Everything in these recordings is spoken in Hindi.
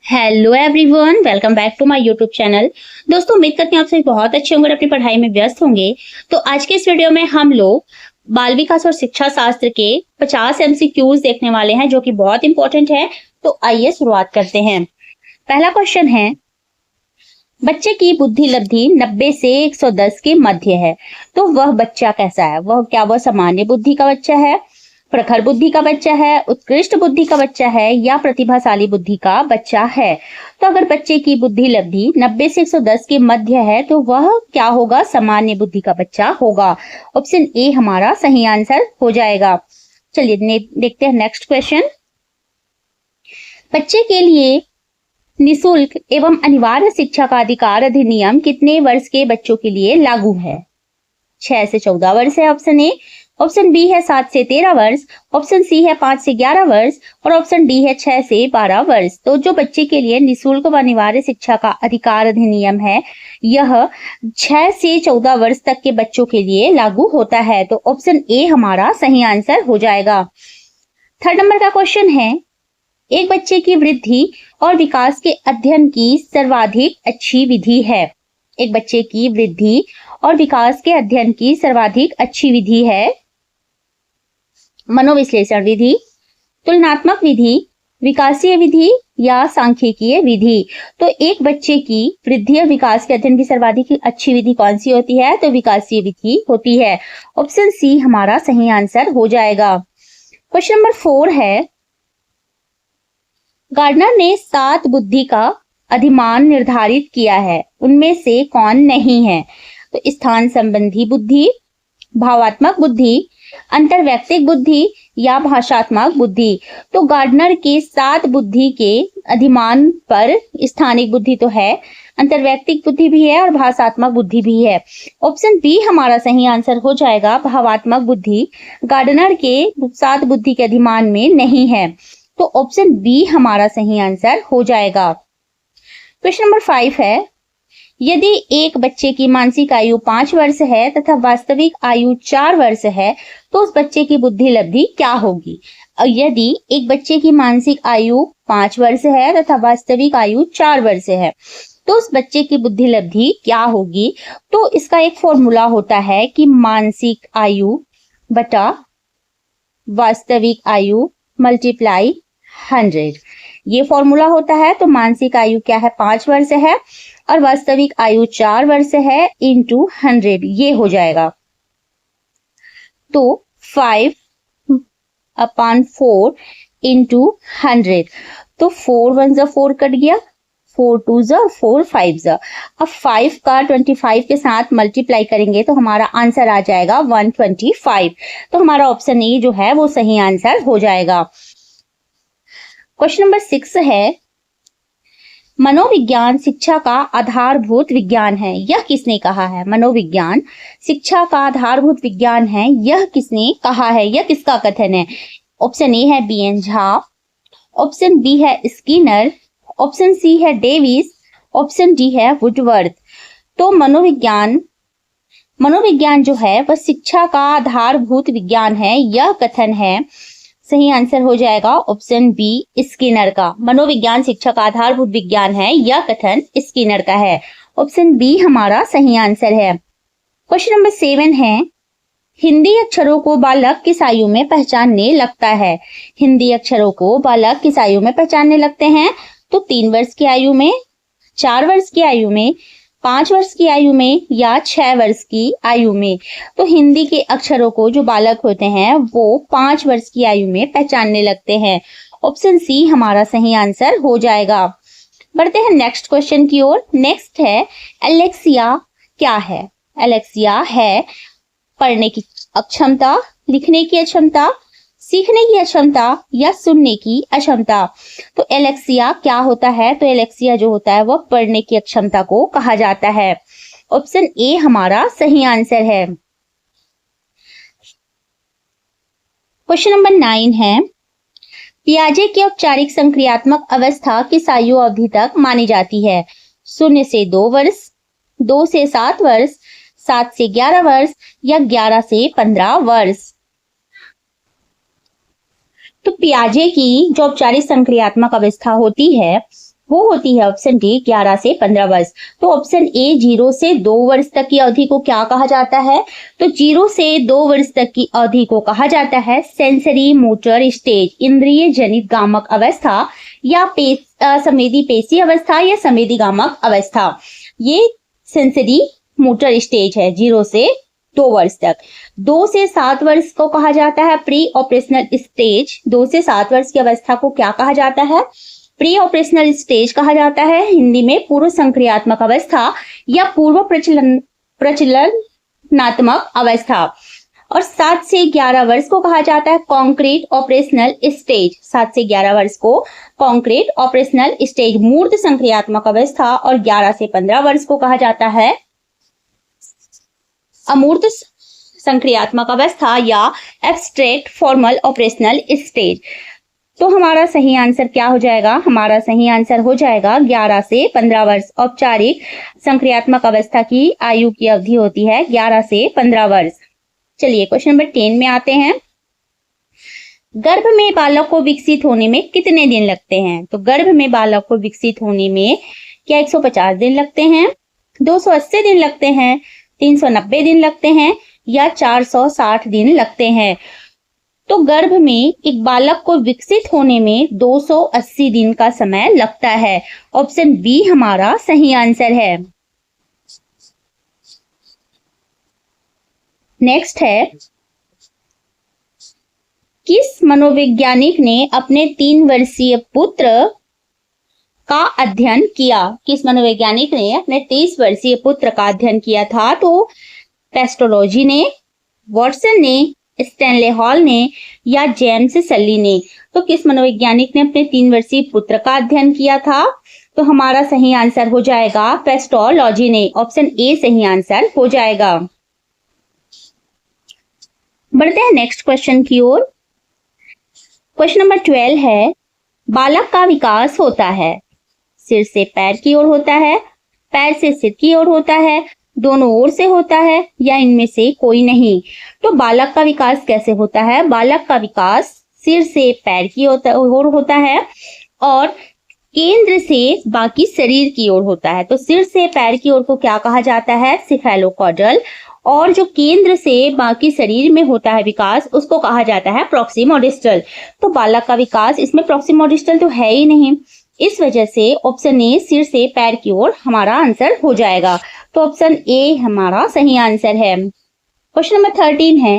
Hello everyone, welcome back to my YouTube channel. दोस्तों, उम्मीद करती हूँ आप सभी बहुत अच्छे होंगे और अपनी पढ़ाई में व्यस्त होंगे। तो आज के इस वीडियो में हम लोग बाल विकास और शिक्षा शास्त्र के 50 एमसीक्यूज देखने वाले हैं, जो कि बहुत इंपॉर्टेंट है। तो आइए शुरुआत करते हैं। पहला क्वेश्चन है, बच्चे की बुद्धि लब्धि 90 से 110 के मध्य है, तो वह बच्चा कैसा है? वह सामान्य बुद्धि का बच्चा है, प्रखर बुद्धि का बच्चा है, उत्कृष्ट बुद्धि का बच्चा है, या प्रतिभाशाली बुद्धि का बच्चा है? तो अगर बच्चे की बुद्धि लब्धि 90 से 110 के मध्य है, तो वह क्या होगा? सामान्य बुद्धि का बच्चा होगा। ऑप्शन ए हमारा सही आंसर हो जाएगा। चलिए देखते हैं नेक्स्ट क्वेश्चन। बच्चे के लिए निशुल्क एवं अनिवार्य शिक्षा का अधिकार अधिनियम कितने वर्ष के बच्चों के लिए लागू है? 6 से 14 वर्ष है ऑप्शन ए, ऑप्शन बी है 7 से 13 वर्ष, ऑप्शन सी है 5 से 11 वर्ष और ऑप्शन डी है 6 से 12 वर्ष। तो जो बच्चे के लिए निशुल्क व अनिवार्य शिक्षा का अधिकार अधिनियम है, यह 6 से 14 वर्ष तक के बच्चों के लिए लागू होता है। तो ऑप्शन ए हमारा सही आंसर हो जाएगा। थर्ड नंबर का क्वेश्चन है, एक बच्चे की वृद्धि और विकास के अध्ययन की सर्वाधिक अच्छी विधि है। एक बच्चे की वृद्धि और विकास के अध्ययन की सर्वाधिक अच्छी विधि है मनोविश्लेषण विधि, तुलनात्मक विधि, विकासीय विधि या सांख्यिकीय विधि। तो एक बच्चे की वृद्धि और विकास के अध्ययन की सर्वाधिक अच्छी विधि कौन सी होती है? तो विकासीय विधि होती है। ऑप्शन सी हमारा सही आंसर हो जाएगा। क्वेश्चन नंबर 4 है, गार्डनर ने 7 बुद्धि का अधिमान निर्धारित किया है, उनमें से कौन नहीं है? तो स्थान संबंधी बुद्धि, भावात्मक बुद्धि, अंतर्वैयक्तिक बुद्धि या भाषात्मक बुद्धि। तो गार्डनर के 7 बुद्धि के अधिमान पर स्थानिक बुद्धि तो है, अंतर्वैयक्तिक बुद्धि भी है और भाषात्मक बुद्धि भी है। ऑप्शन बी हमारा सही आंसर हो जाएगा। भावात्मक बुद्धि गार्डनर के 7 बुद्धि के अधिमान में नहीं है। तो ऑप्शन बी हमारा सही आंसर हो जाएगा। क्वेश्चन नंबर 5 है, यदि एक बच्चे की मानसिक आयु 5 वर्ष है तथा वास्तविक आयु 4 वर्ष है, तो उस बच्चे की बुद्धि लब्धि क्या होगी? यदि एक बच्चे की मानसिक आयु 5 वर्ष है तथा वास्तविक आयु 4 वर्ष है, तो उस बच्चे की बुद्धि लब्धि क्या होगी? तो इसका एक फॉर्मूला होता है कि मानसिक आयु बटा वास्तविक आयु मल्टीप्लाई 100, ये फॉर्मूला होता है। तो मानसिक आयु क्या है? 5 वर्ष है और वास्तविक आयु 4 वर्ष है, इंटू 100 ये हो जाएगा। तो 5/4 इंटू 100, तो 4 1 जा 4 कट गया, 4 2 जा 4 5 जा। अब 5 का 25 के साथ मल्टीप्लाई करेंगे तो हमारा आंसर आ जाएगा 125। तो हमारा ऑप्शन ए जो है वो सही आंसर हो जाएगा। क्वेश्चन नंबर 6 है, मनोविज्ञान शिक्षा का आधारभूत विज्ञान है, यह किसने कहा है? मनोविज्ञान शिक्षा का आधारभूत विज्ञान है, यह किसने कहा है? यह किसका कथन है? ऑप्शन ए है बी.एन. झा, ऑप्शन बी है स्किनर, ऑप्शन सी है डेविस, ऑप्शन डी है वुडवर्थ। तो मनोविज्ञान जो है वह शिक्षा का आधारभूत विज्ञान है, यह कथन है। सही आंसर हो जाएगा ऑप्शन बी स्किनर का। मनोविज्ञान शिक्षा का आधारभूत विज्ञान है, यह कथन स्किनर का है। ऑप्शन बी हमारा सही आंसर है। क्वेश्चन नंबर 7 है, हिंदी अक्षरों को बालक किस आयु में पहचानने लगता है? हिंदी अक्षरों को बालक किस आयु में पहचानने लगते हैं? तो 3 वर्ष की आयु में, 4 वर्ष की आयु में, 5 वर्ष की आयु में या 6 वर्ष की आयु में। तो हिंदी के अक्षरों को जो बालक होते हैं वो 5 वर्ष की आयु में पहचानने लगते हैं। ऑप्शन सी हमारा सही आंसर हो जाएगा। बढ़ते हैं नेक्स्ट क्वेश्चन की ओर। नेक्स्ट है, एलेक्सिया क्या है? एलेक्सिया है पढ़ने की अक्षमता, लिखने की अक्षमता, सीखने की अक्षमता या सुनने की अक्षमता। तो एलेक्सिया क्या होता है? तो एलेक्सिया जो होता है वह पढ़ने की अक्षमता को कहा जाता है। ऑप्शन ए हमारा सही आंसर है। क्वेश्चन नंबर 9 है, पियाजे की औपचारिक संक्रियात्मक अवस्था किस आयु अवधि तक मानी जाती है? 0 से 2 वर्ष, 2 से 7 वर्ष, 7 से 11 वर्ष या 11 से 15 वर्ष। तो पियाजे की जो औपचारिक संक्रियात्मक अवस्था होती है वो होती है ऑप्शन डी 11 से 15 वर्ष। तो ऑप्शन ए 0 से 2 वर्ष तक की अवधि को क्या कहा जाता है? तो 0 से 2 वर्ष तक की अवधि को कहा जाता है सेंसरी मोटर स्टेज, इंद्रिय जनित गामक अवस्था या संवेदी पेशी अवस्था या संवेदी गामक अवस्था। ये सेंसरी मोटर स्टेज है 0 से 2 वर्ष तक। 2 से 7 वर्ष को कहा जाता है प्री ऑपरेशनल स्टेज। 2 से 7 वर्ष की अवस्था को क्या कहा जाता है? प्री ऑपरेशनल स्टेज कहा जाता है। हिंदी में पूर्व संक्रियात्मक अवस्था या पूर्व प्रचलनात्मक अवस्था। और 7 से 11 वर्ष को कहा जाता है कॉन्क्रीट ऑपरेशनल स्टेज। 7 से 11 वर्ष को कॉन्क्रीट ऑपरेशनल स्टेज मूर्त संक्रियात्मक अवस्था। और 11 से 15 वर्ष को कहा जाता है अमूर्त संक्रियात्मक अवस्था या एब्स्ट्रैक्ट फॉर्मल ऑपरेशनल स्टेज। तो हमारा सही आंसर क्या हो जाएगा? हमारा सही आंसर हो जाएगा 11 से 15 वर्ष। औपचारिक संक्रियात्मक अवस्था की आयु की अवधि होती है 11 से 15 वर्ष। चलिए क्वेश्चन नंबर 10 में आते हैं। गर्भ में बालक को विकसित होने में कितने दिन लगते हैं? तो गर्भ में बालक को विकसित होने में क्या 150 दिन लगते हैं, 280 दिन लगते हैं, 390 दिन लगते हैं या 460 दिन लगते हैं? तो गर्भ में एक बालक को विकसित होने में 280 दिन का समय लगता है। ऑप्शन बी हमारा सही आंसर है। नेक्स्ट है, किस मनोवैज्ञानिक ने अपने 3 वर्षीय पुत्र का अध्ययन किया? किस मनोवैज्ञानिक ने अपने 30 वर्षीय पुत्र का अध्ययन किया था? तो पेस्टोलॉजी ने, वॉटसन ने, स्टैनले हॉल ने या जेम्स सली ने? तो किस मनोवैज्ञानिक ने अपने 3 वर्षीय पुत्र का अध्ययन किया था? तो हमारा सही आंसर हो जाएगा पेस्टोलॉजी ने। ऑप्शन ए सही आंसर हो जाएगा। बढ़ते हैं नेक्स्ट क्वेश्चन की ओर। क्वेश्चन नंबर 12 है, बालक का विकास होता है सिर से पैर की ओर होता है, पैर से सिर की ओर होता है, दोनों ओर से होता है या इनमें से कोई नहीं? तो बालक का विकास कैसे होता है? बालक का विकास सिर से पैर की ओर होता है और केंद्र से बाकी शरीर की ओर होता है। तो सिर से पैर की ओर को क्या कहा जाता है? सिफेलोकॉर्डल। और जो केंद्र से बाकी शरीर में होता है विकास, उसको कहा जाता है प्रॉक्सिमोडिस्टल। तो बालक का विकास, इसमें प्रॉक्सिमोडिस्टल तो है ही नहीं, इस वजह से ऑप्शन ए सिर से पैर की ओर हमारा आंसर हो जाएगा। तो ऑप्शन ए हमारा सही आंसर है। क्वेश्चन नंबर 13 है,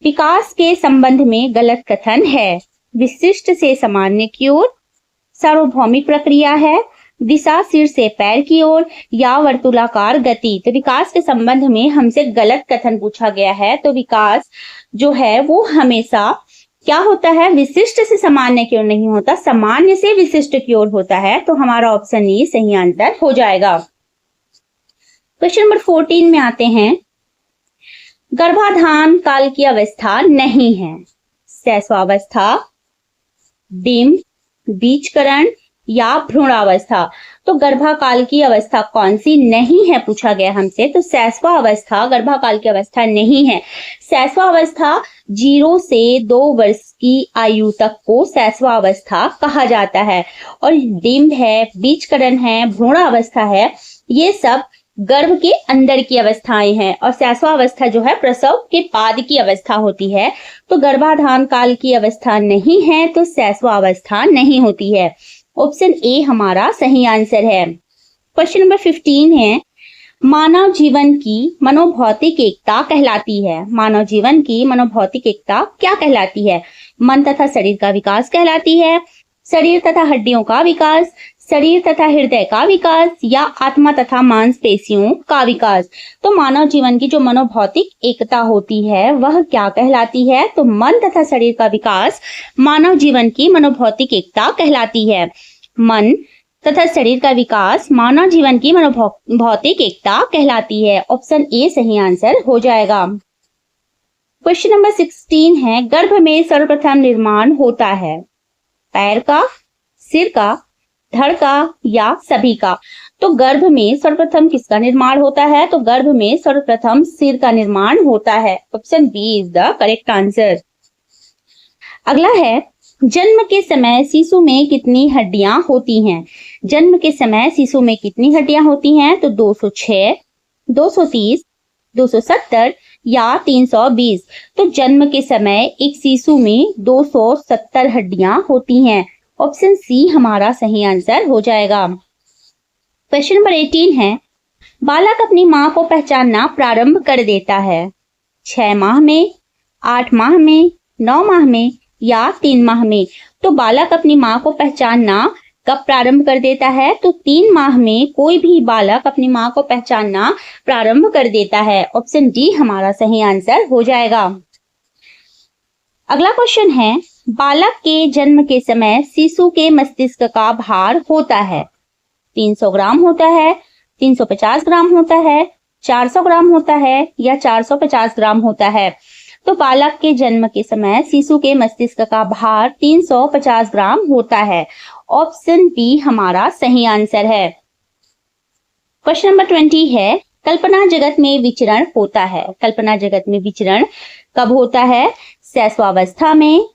विकास के संबंध में गलत कथन है। विशिष्ट से सामान्य की ओर, सार्वभौमिक प्रक्रिया है, दिशा सिर से पैर की ओर या वर्तुलाकार गति। तो विकास के संबंध में हमसे गलत कथन पूछा गया है। तो विकास जो है वो हमेशा क्या होता है? विशिष्ट से सामान्य की ओर नहीं होता, सामान्य से विशिष्ट की ओर होता है। तो हमारा ऑप्शन ए सही आंसर हो जाएगा। क्वेश्चन नंबर 14 में आते हैं। गर्भाधान काल की अवस्था नहीं है, शैशवावस्था, डिम्ब, बीजकरण या भ्रूणावस्था। तो गर्भाकाल की अवस्था कौन सी नहीं है पूछा गया हमसे? तो शैशवावस्था गर्भाकाल की अवस्था नहीं है। शैशवावस्था 0 से 2 वर्ष की आयु तक को शैशवावस्था कहा जाता है। और डिम्ब है, बीजकरण है, भ्रूणावस्था है, ये सब गर्भ के अंदर की अवस्थाएं हैं। और शैशवावस्था जो है प्रसव के बाद की अवस्था होती है। तो गर्भाधान काल की अवस्था नहीं है, तो शैशवावस्था नहीं होती है। ऑप्शन ए हमारा सही आंसर है। क्वेश्चन नंबर 15 है, मानव जीवन की मनोभौतिक एकता कहलाती है। मानव जीवन की मनोभौतिक एकता क्या कहलाती है? मन तथा शरीर का विकास कहलाती है, शरीर तथा हड्डियों का विकास, शरीर तथा हृदय का विकास या आत्मा तथा मांसपेशियों का विकास। तो मानव जीवन की जो मनोभौतिक एकता होती है वह क्या कहलाती है? तो मन तथा शरीर का विकास मानव जीवन की मनोभौतिक एकता कहलाती है। मन तथा शरीर का विकास मानव जीवन की मनोभौतिक एकता कहलाती है। ऑप्शन ए सही आंसर हो जाएगा। क्वेश्चन नंबर 16 है, गर्भ में सर्वप्रथम निर्माण होता है पैर का, सिर का, धड़ का या सभी का? तो गर्भ में सर्वप्रथम किसका निर्माण होता है? तो गर्भ में सर्वप्रथम सिर का निर्माण होता है। Option B is the correct answer. अगला है, जन्म के समय शिशु में कितनी हड्डियां होती हैं? जन्म के समय शिशु में कितनी हड्डियां होती हैं? तो 206, 230, 270 या 320। तो जन्म के समय एक शिशु में 270 हड्डियां होती हैं। ऑप्शन सी हमारा सही आंसर हो जाएगा। क्वेश्चन नंबर 18 है, बालक अपनी मां को पहचानना प्रारंभ कर देता है 6 माह में, 8 माह में, 9 माह में या 3 माह में। तो बालक अपनी मां को पहचानना कब प्रारंभ कर देता है? तो 3 माह में कोई भी बालक अपनी मां को पहचानना प्रारंभ कर देता है। ऑप्शन डी हमारा सही आंसर हो जाएगा। अगला क्वेश्चन है, बालक के जन्म के समय शिशु के मस्तिष्क का भार होता है 300 ग्राम होता है, 350 ग्राम होता है, 400 ग्राम होता है या 450 ग्राम होता है। तो बालक के जन्म के समय शिशु के मस्तिष्क का भार 350 ग्राम होता है। ऑप्शन बी हमारा सही आंसर है। क्वेश्चन नंबर 20 है, कल्पना जगत में विचरण होता है। कल्पना जगत में विचरण कब होता है? शैशवावस्था में,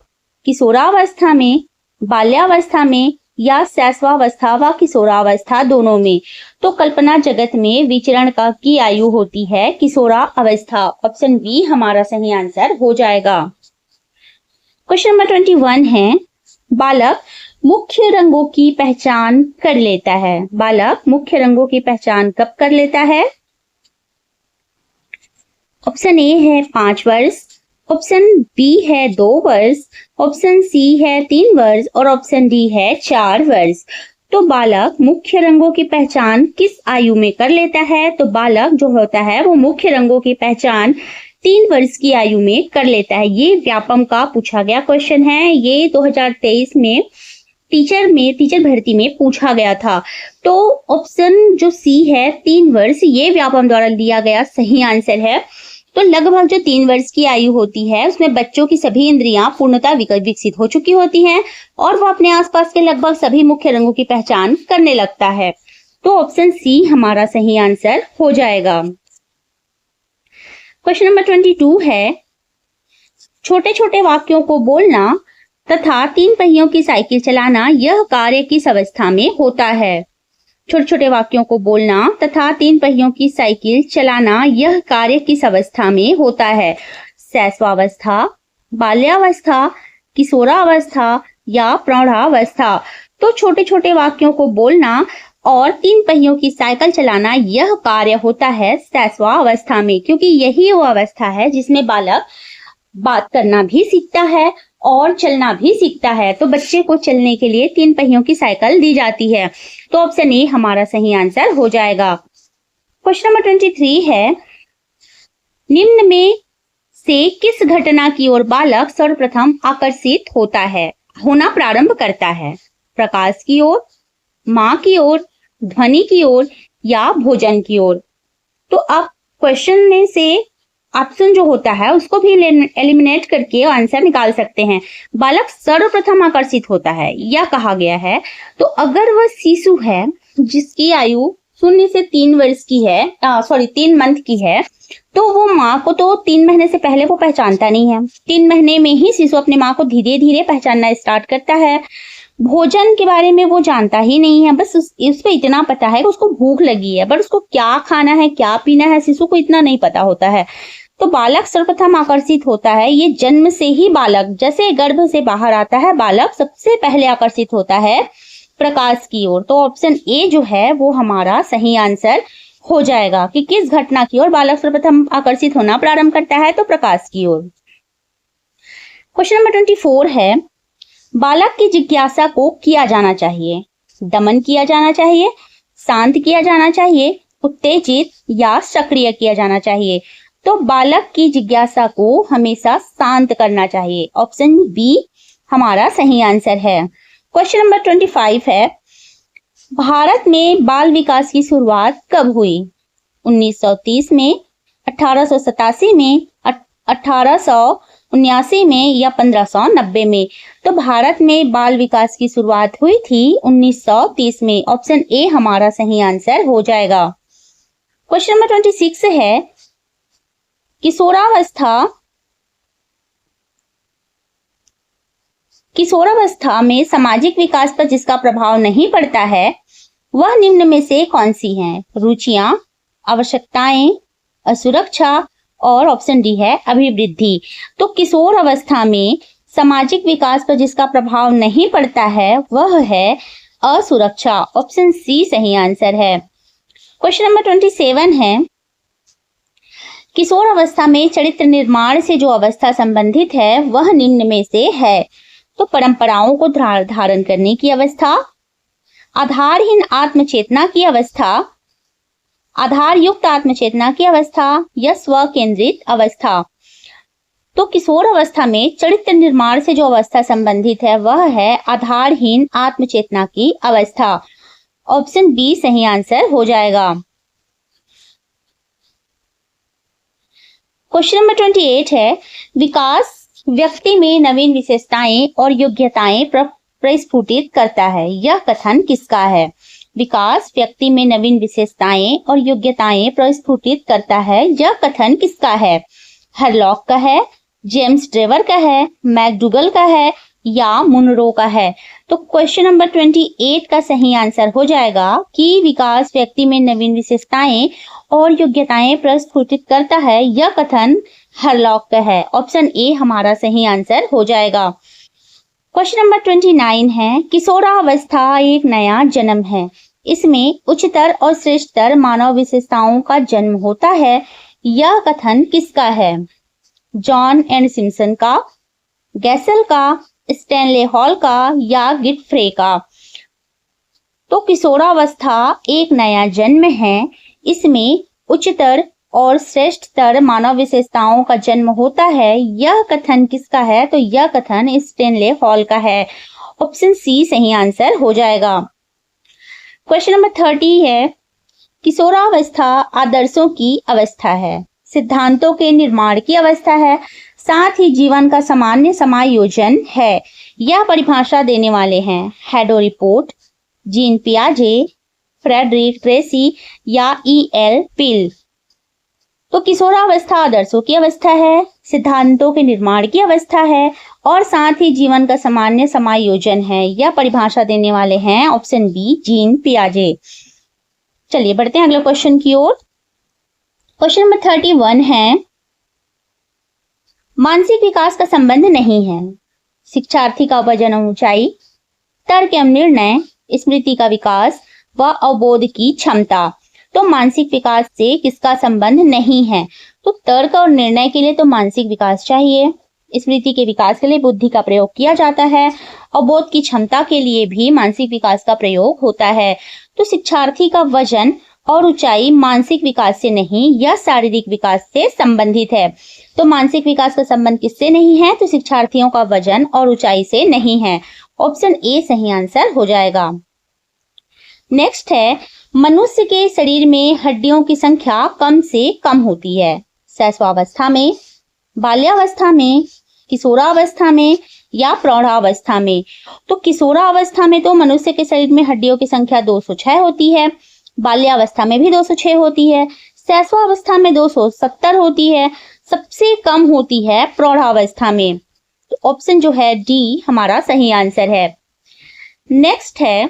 किशोरावस्था में, बाल्यावस्था में या शैशवावस्था व किशोरावस्था दोनों में। तो कल्पना जगत में विचरण का की आयु होती है किशोरावस्था। ऑप्शन बी हमारा सही आंसर हो जाएगा। क्वेश्चन नंबर 21 है, बालक मुख्य रंगों की पहचान कर लेता है। बालक मुख्य रंगों की पहचान कब कर लेता है? ऑप्शन ए है 5 वर्ष, ऑप्शन बी है 2 वर्ष, ऑप्शन सी है 3 वर्ष और ऑप्शन डी है 4 वर्ष। तो बालक मुख्य रंगों की पहचान किस आयु में कर लेता है? तो बालक जो होता है वो मुख्य रंगों की पहचान 3 वर्ष की आयु में कर लेता है। ये व्यापम का पूछा गया क्वेश्चन है। ये 2023 में टीचर भर्ती में पूछा गया था। तो ऑप्शन जो सी है 3 वर्ष, ये व्यापम द्वारा दिया गया सही आंसर है। तो लगभग जो 3 वर्ष की आयु होती है उसमें बच्चों की सभी इंद्रियां पूर्णतः विकसित हो चुकी होती हैं और वो अपने आसपास के लगभग सभी मुख्य रंगों की पहचान करने लगता है। तो ऑप्शन सी हमारा सही आंसर हो जाएगा। क्वेश्चन नंबर 22 है, छोटे छोटे वाक्यों को बोलना तथा 3 पहियों की साइकिल चलाना यह कार्य किस अवस्था में होता है? छोटे छोटे वाक्यों को बोलना तथा 3 पहियों की साइकिल चलाना यह कार्य किस अवस्था में होता है? शैशवावस्था, बाल्यावस्था, किशोरावस्था या प्रौढ़ावस्था। तो छोटे छोटे वाक्यों को बोलना और 3 पहियों की साइकिल चलाना यह कार्य होता है शैशवावस्था में, क्योंकि यही वो अवस्था है जिसमें बालक बात करना भी सीखता है और चलना भी सीखता है। तो बच्चे को चलने के लिए 3 पहियों की साइकिल दी जाती है। तो ऑप्शन ए हमारा सही आंसर हो जाएगा। क्वेश्चन नंबर 23 है, निम्न में से किस घटना की ओर बालक सर्वप्रथम आकर्षित होना प्रारंभ करता है? प्रकाश की ओर, मां की ओर, ध्वनि की ओर या भोजन की ओर। तो आप क्वेश्चन में से ऑप्शन जो होता है उसको भी एलिमिनेट करके आंसर निकाल सकते हैं। बालक सर्वप्रथम आकर्षित होता है या कहा गया है, तो अगर वह शिशु है जिसकी आयु 0 से 3 वर्ष की है, 3 मंथ की है, तो वो माँ को तो 3 महीने से पहले वो पहचानता नहीं है। 3 महीने में ही शिशु अपनी माँ को धीरे धीरे पहचानना स्टार्ट करता है। भोजन के बारे में वो जानता ही नहीं है, बस उसको इतना पता है कि उसको भूख लगी है, पर उसको क्या खाना है क्या पीना है शिशु को इतना नहीं पता होता है। तो बालक सर्वप्रथम आकर्षित होता है, ये जन्म से ही बालक जैसे गर्भ से बाहर आता है बालक सबसे पहले आकर्षित होता है प्रकाश की ओर। तो ऑप्शन ए जो है वो हमारा सही आंसर हो जाएगा कि किस घटना की ओर बालक सर्वप्रथम आकर्षित होना प्रारंभ करता है, तो प्रकाश की ओर। क्वेश्चन नंबर 24 है, बालक की जिज्ञासा को किया जाना चाहिए, दमन किया जाना चाहिए, शांत किया जाना चाहिए, उत्तेजित या सक्रिय किया जाना चाहिए। तो बालक की जिज्ञासा को हमेशा शांत करना चाहिए। ऑप्शन बी हमारा सही आंसर है। क्वेश्चन नंबर 25 है, भारत में बाल विकास की शुरुआत कब हुई? 1930 में, 1887 में, 1879 में या 1590 में। तो भारत में बाल विकास की शुरुआत हुई थी 1930 में। ऑप्शन ए हमारा सही आंसर हो जाएगा। क्वेश्चन नंबर 26 है, किशोरावस्था में सामाजिक विकास पर जिसका प्रभाव नहीं पड़ता है वह निम्न में से कौन सी हैं? रुचियां, आवश्यकताएं, असुरक्षा और ऑप्शन डी है अभिवृद्धि। तो किशोर अवस्था में सामाजिक विकास पर जिसका प्रभाव नहीं पड़ता है वह है असुरक्षा। ऑप्शन सी सही आंसर है। क्वेश्चन नंबर 27 है, किशोर अवस्था में चरित्र निर्माण से जो अवस्था संबंधित है वह निम्न में से है। तो परंपराओं को धारण करने की अवस्था, आधारहीन आत्मचेतना की अवस्था, आधार युक्त आत्मचेतना की अवस्था या स्व केंद्रित अवस्था। तो किशोर अवस्था में चरित्र निर्माण से जो अवस्था संबंधित है वह है आधारहीन आत्मचेतना की अवस्था। ऑप्शन बी सही आंसर हो जाएगा। क्वेश्चन नंबर 28 है, विकास व्यक्ति में नवीन विशेषताएं और योग्यताएं प्रस्फुटित करता है। यह कथन किसका है? विकास व्यक्ति में नवीन विशेषताएं और योग्यताएं प्रस्फुटित करता है। यह कथन किसका है? हरलॉक का है, जेम्स ड्रेवर का है, मैकडूगल का है या मुनरो का है? तो क्वेश्चन नंबर 28 का सही आंसर हो जाएगा कि विकास व्यक्ति में नवीन विशेषताएं और योग्यताएं प्रस्फुटित करता है। यह कथन हरलॉक का है। ऑप्शन ए हमारा सही आंसर हो जाएगा। क्वेश्चन नंबर 29 है, किशोरावस्था एक नया जन्म है। इसमें उच्चतर और श्रेष्ठतर मानव विशेषताओं का जन्म होता है। यह कथन किसका है? जॉन एंड सिम्पसन का, गैसल का, स्टैनले हॉल का या गिटफ्रे का? तो किशोरावस्था एक नया जन्म है। इसमें उच्चतर और श्रेष्ठतर मानव विशेषताओं का जन्म होता है। यह कथन किसका है? तो यह कथन स्टैनले हॉल का है। ऑप्शन सी सही आंसर हो जाएगा। क्वेश्चन नंबर 30 है, किशोरावस्था आदर्शों की अवस्था है, सिद्धांतों के निर्माण की अवस्था है, साथ ही जीवन का सामान्य समायोजन है। यह परिभाषा देने वाले हैं हेडो रिपोर्ट, जीन पियाजे, फ्रेडरिक ट्रेसी या E.L. पिल। तो किशोरावस्था आदर्शों की अवस्था है, सिद्धांतों के निर्माण की अवस्था है और साथ ही जीवन का सामान्य समायोजन है। यह परिभाषा देने वाले हैं ऑप्शन बी जीन पियाजे। चलिए बढ़ते हैं अगले क्वेश्चन की ओर। क्वेश्चन नंबर 31 है, मानसिक विकास का संबंध नहीं है। शिक्षार्थी का वजन और ऊंचाई, तर्क एवं निर्णय, स्मृति का विकास व अवबोध की क्षमता। तो मानसिक विकास से किसका संबंध नहीं है? तो तर्क और निर्णय के लिए तो मानसिक विकास चाहिए, स्मृति के विकास के लिए बुद्धि का प्रयोग किया जाता है, अवबोध की क्षमता के लिए भी मानसिक विकास का प्रयोग होता है। तो शिक्षार्थी का वजन और ऊंचाई मानसिक विकास से नहीं, यह शारीरिक विकास से संबंधित है। तो मानसिक विकास का संबंध किससे नहीं है? तो शिक्षार्थियों का वजन और ऊंचाई से नहीं है। ऑप्शन ए सही आंसर हो जाएगा। नेक्स्ट है, मनुष्य के शरीर में हड्डियों की संख्या कम से कम होती है। शैशवावस्था में, बाल्यावस्था में, किशोरावस्था में या प्रौढ़ावस्था में? तो किशोरावस्था में तो मनुष्य के शरीर में हड्डियों की संख्या 206 होती है, बाल्यावस्था में भी 206 होती है, शैशवावस्था में 270 होती है, सबसे कम होती है प्रौढ़ावस्था में। तो ऑप्शन जो है डी हमारा सही आंसर है। नेक्स्ट है,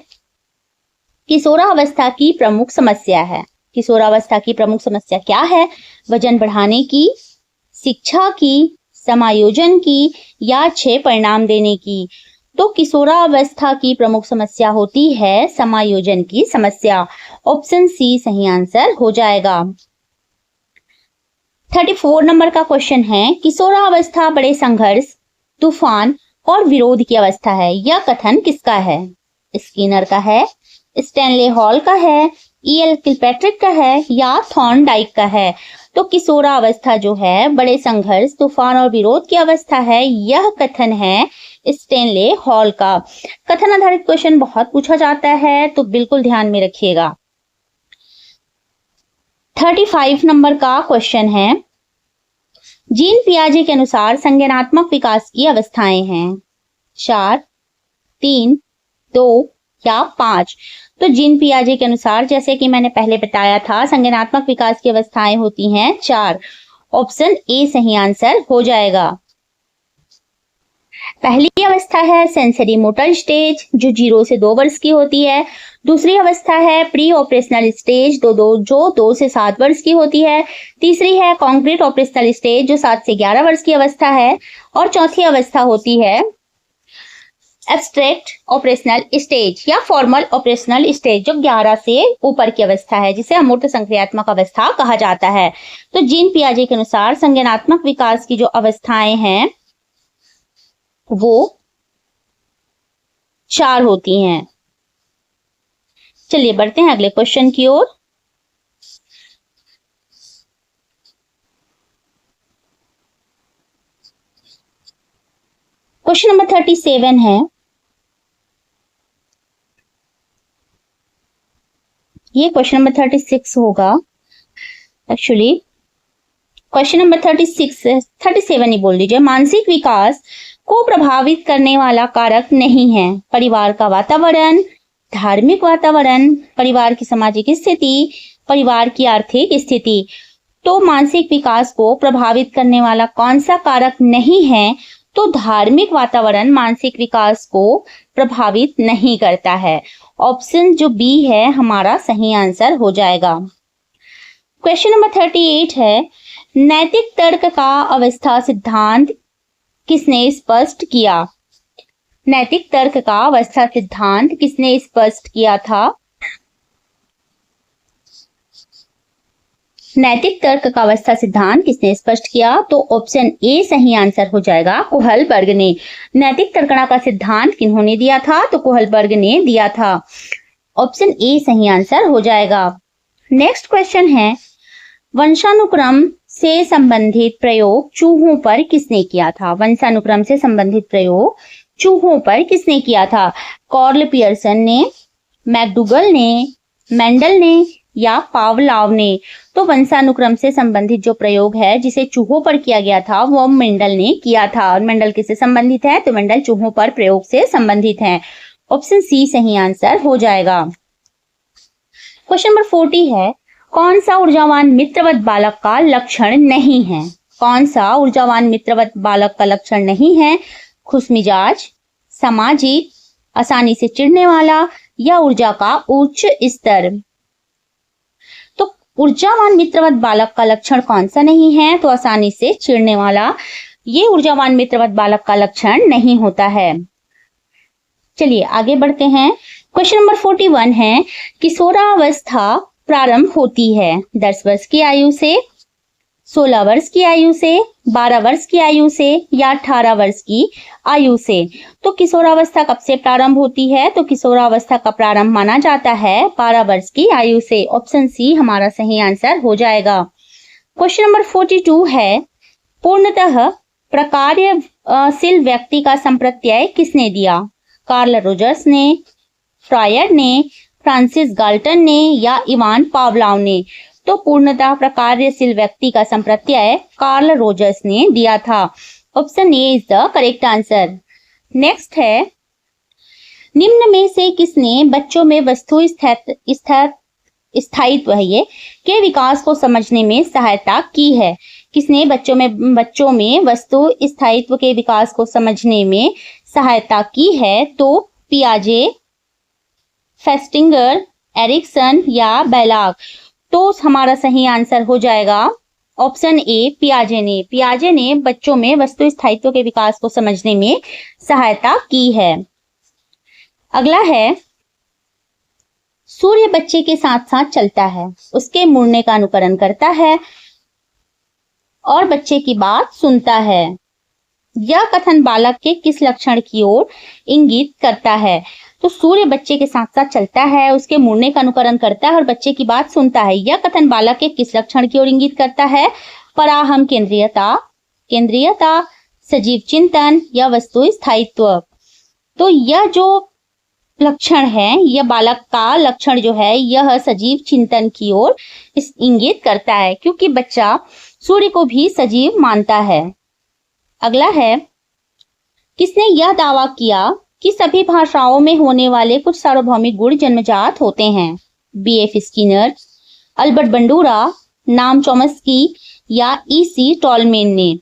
किशोरावस्था की प्रमुख समस्या है। किशोरावस्था की प्रमुख समस्या क्या है? वजन बढ़ाने की, शिक्षा की, समायोजन की या अच्छे परिणाम देने की? तो किशोरावस्था की प्रमुख समस्या होती है समायोजन की समस्या। ऑप्शन सी सही आंसर हो जाएगा। 34 नंबर का क्वेश्चन है, किशोरावस्था बड़े संघर्ष, तूफान और विरोध की अवस्था है। यह कथन किसका है? स्किनर का है, स्टैनले हॉल का है, E.L. किलपैट्रिक का है या थॉर्नडाइक का है? तो किशोरावस्था जो है बड़े संघर्ष, तूफान और विरोध की अवस्था है। यह कथन है स्टैनले हॉल का। कथन आधारित क्वेश्चन बहुत पूछा जाता है तो बिल्कुल ध्यान में रखिएगा। 35 नंबर का क्वेश्चन है, जीन पियाजे के अनुसार संज्ञानात्मक विकास की अवस्थाएं हैं 4, 3, 2 या 5। तो जीन पियाजे के अनुसार, जैसे कि मैंने पहले बताया था, संज्ञानात्मक विकास की अवस्थाएं होती हैं 4। ऑप्शन ए सही आंसर हो जाएगा। पहली अवस्था है सेंसरी मोटर स्टेज जो 0 से 2 वर्ष की होती है। दूसरी अवस्था है प्री ऑपरेशनल स्टेज जो 2 से 7 वर्ष की होती है। तीसरी है कॉन्क्रीट ऑपरेशनल स्टेज जो 7 से 11 वर्ष की अवस्था है। और चौथी अवस्था होती है एब्स्ट्रैक्ट ऑपरेशनल स्टेज या फॉर्मल ऑपरेशनल स्टेज जो 11 से ऊपर की अवस्था है, जिसे अमूर्त संक्रियात्मक अवस्था कहा जाता है। तो जीन पियाजे के अनुसार संज्ञानात्मक विकास की जो अवस्थाएं हैं वो 4 होती हैं। चलिए बढ़ते हैं अगले क्वेश्चन की ओर। क्वेश्चन नंबर 37 है, ये क्वेश्चन नंबर 36 होगा एक्चुअली। क्वेश्चन नंबर 37 ही बोल दीजिए। मानसिक विकास को प्रभावित करने वाला कारक नहीं है परिवार का वातावरण, धार्मिक वातावरण, परिवार की सामाजिक स्थिति, परिवार की आर्थिक स्थिति। तो मानसिक विकास को प्रभावित करने वाला कौन सा कारक नहीं है? तो धार्मिक वातावरण मानसिक विकास को प्रभावित नहीं करता है। ऑप्शन जो बी है हमारा सही आंसर हो जाएगा। क्वेश्चन नंबर 38 है, नैतिक तर्क का अवस्था सिद्धांत किसने स्पष्ट किया? नैतिक तर्क का अवस्था सिद्धांत किसने स्पष्ट किया था? नैतिक तर्क का अवस्था सिद्धांत किसने स्पष्ट किया? तो ऑप्शन ए सही आंसर हो जाएगा, कोहलबर्ग ने। नैतिक तर्कणा का सिद्धांत किन्होंने दिया था? तो कोहलबर्ग ने दिया था। ऑप्शन ए सही आंसर हो जाएगा। नेक्स्ट क्वेश्चन है, वंशानुक्रम से संबंधित प्रयोग चूहों पर किसने किया था? वंशानुक्रम से संबंधित प्रयोग चूहों पर किसने किया था? कॉर्ल पियर्सन ने, मैकडूगल ने, मेंडल ने या पावलाव ने? तो वंशानुक्रम से संबंधित जो प्रयोग है जिसे चूहों पर किया गया था वो मेंडल ने किया था। और मेंडल किससे संबंधित है? तो मेंडल चूहों पर प्रयोग से संबंधित है। ऑप्शन सी सही आंसर हो जाएगा। क्वेश्चन नंबर 40 है, कौन सा ऊर्जावान मित्रवत बालक का लक्षण नहीं है? कौन सा ऊर्जावान मित्रवत बालक का लक्षण नहीं है? खुशमिजाज, सामाजिक, आसानी से चिढ़ने वाला या ऊर्जा का उच्च स्तर? तो ऊर्जावान मित्रवत बालक का लक्षण कौन सा नहीं है? तो आसानी से चिढ़ने वाला, ये ऊर्जावान मित्रवत बालक का लक्षण नहीं होता है। चलिए आगे बढ़ते हैं। क्वेश्चन नंबर 41 है, किशोरावस्था प्रारंभ होती है 10 वर्ष की आयु से, 16 वर्ष की आयु से, 12 वर्ष की आयु से या 18 वर्ष की आयु से? तो किशोरावस्था कब से प्रारंभ होती है? तो किशोरावस्था का प्रारंभ माना जाता है 12 वर्ष की आयु से। ऑप्शन सी हमारा सही आंसर हो जाएगा। क्वेश्चन नंबर 42 है, पूर्णतः प्रकार्यशील व्यक्ति का संप्रत्यय किसने दिया? कार्ल रोजर्स ने, फ्रायड ने, फ्रांसिस गाल्टन ने या इवान पावलाव ने? तो पूर्णतः प्रकार्यशील व्यक्ति का संप्रत्यय कार्ल रोजर्स ने दिया था। Option A is the correct answer. Next है, निम्न में से किसने बच्चों में वस्तु स्थायित्व है ये के विकास को समझने में सहायता की है? किसने बच्चों में वस्तु स्थायित्व के विकास को समझने में सहायता की है? तो पियाजे, फेस्टिंगर, एरिक्सन या बेलाग? तो हमारा सही आंसर हो जाएगा ऑप्शन ए पियाजे ने। पियाजे ने बच्चों में वस्तु स्थायित्व के विकास को समझने में सहायता की है। अगला है, सूर्य बच्चे के साथ साथ चलता है, उसके मुड़ने का अनुकरण करता है और बच्चे की बात सुनता है। यह कथन बालक के किस लक्षण की ओर इंगित करता है? तो सूर्य बच्चे के साथ साथ चलता है, उसके मुड़ने का अनुकरण करता है और बच्चे की बात सुनता है। यह कथन बालक के किस लक्षण की ओर इंगित करता है? पराहम केंद्रीयता, सजीव चिंतन या वस्तु स्थायित्व? तो यह जो लक्षण है, यह बालक का लक्षण जो है यह सजीव चिंतन की ओर इंगित करता है, क्योंकि बच्चा सूर्य को भी सजीव मानता है। अगला है, किसने यह दावा किया कि सभी भाषाओं में होने वाले कुछ सार्वभौमिक गुण जन्मजात होते हैं? B.F. स्किनर, अल्बर्ट बंडूरा, नाम चॉम्स्की या E.C. टॉलमेन ने?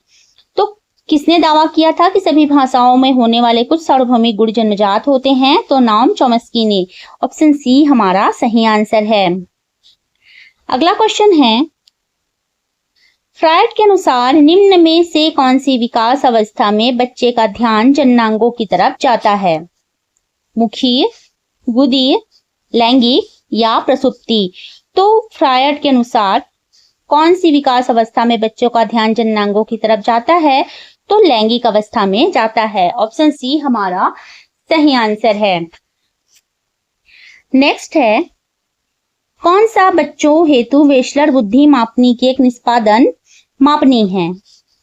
तो किसने दावा किया था कि सभी भाषाओं में होने वाले कुछ सार्वभौमिक गुण जन्मजात होते हैं? तो नॉम चॉम्स्की ने। ऑप्शन सी हमारा सही आंसर है। अगला क्वेश्चन है, फ्रायड के अनुसार निम्न में से कौन सी विकास अवस्था में बच्चे का ध्यान जननांगों की तरफ जाता है? मुखी, गुदी, लैंगिक या प्रसुप्ति? तो फ्रायड के अनुसार कौन सी विकास अवस्था में बच्चों का ध्यान जननांगों की तरफ जाता है? तो लैंगिक अवस्था में जाता है। ऑप्शन सी हमारा सही आंसर है। नेक्स्ट है, कौन सा बच्चों हेतु वेशलर बुद्धि मापनी की एक निष्पादन मापनी है?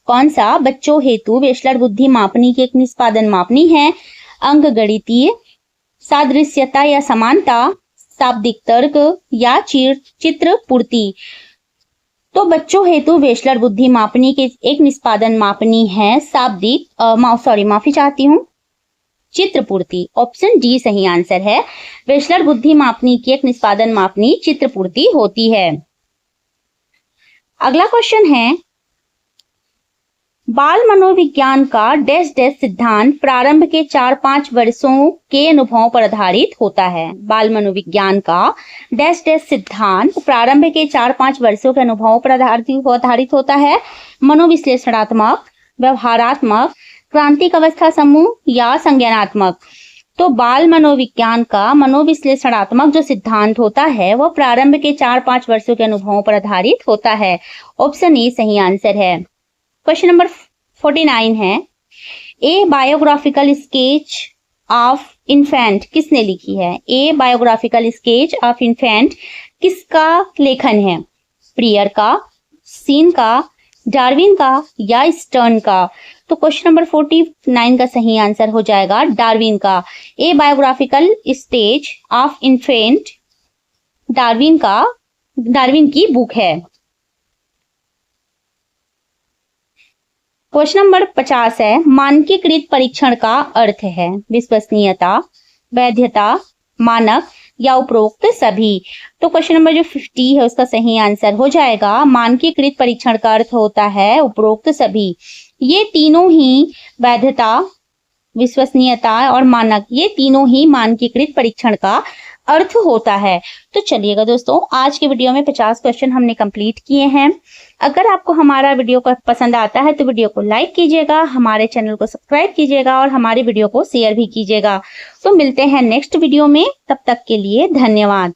कौन सा बच्चों हेतु वेशलर बुद्धि मापनी की एक निष्पादन मापनी है? अंकगणितीय, सादृश्यता या समानता, शाब्दिक तर्क या चित्र पूर्ति? तो बच्चों हेतु वेशलर बुद्धि मापनी के एक निष्पादन मापनी है चित्र पूर्ति। ऑप्शन डी सही आंसर है। वेशलर बुद्धि मापनी की एक निष्पादन मापनी चित्र पूर्ति होती है। अगला क्वेश्चन है, बाल मनोविज्ञान का डैश डैश सिद्धांत प्रारंभ के 4-5 वर्षों के अनुभवों पर आधारित होता है। बाल मनोविज्ञान का डैश डैश सिद्धांत प्रारंभ के 4-5 वर्षों के अनुभवों पर आधारित होता है। मनोविश्लेषणात्मक, व्यवहारात्मक, क्रांतिक अवस्था समूह या संज्ञानात्मक? तो बाल मनोविज्ञान का मनोविश्लेषणात्मक जो सिद्धांत होता है वह प्रारंभ के 4-5 वर्षों के अनुभवों पर आधारित होता है। ऑप्शन ए सही आंसर है। क्वेश्चन नंबर 49 है, ए बायोग्राफिकल स्केच ऑफ इन्फेंट किसने लिखी है? ए बायोग्राफिकल स्केच ऑफ इन्फेंट किसका लेखन है? प्रियर का, सीन का, डार्विन का या स्टर्न का? तो क्वेश्चन नंबर 49 का सही आंसर हो जाएगा डार्विन का। A biographical sketch of infant Darwin की बुक है। क्वेश्चन नंबर 50 है, मानकीकृत परीक्षण का अर्थ है विश्वसनीयता, वैधता, मानक या उपरोक्त सभी? तो क्वेश्चन नंबर जो 50 है उसका सही आंसर हो जाएगा मानकीकृत परीक्षण का अर्थ होता है उपरोक्त सभी। ये तीनों ही वैधता, विश्वसनीयता और मानक, ये तीनों ही मानकीकृत परीक्षण का अर्थ होता है। तो चलिएगा दोस्तों, आज के वीडियो में 50 क्वेश्चन हमने कंप्लीट किए हैं। अगर आपको हमारा वीडियो पसंद आता है तो वीडियो को लाइक कीजिएगा, हमारे चैनल को सब्सक्राइब कीजिएगा और हमारे वीडियो को शेयर भी कीजिएगा। तो मिलते हैं नेक्स्ट वीडियो में, तब तक के लिए धन्यवाद।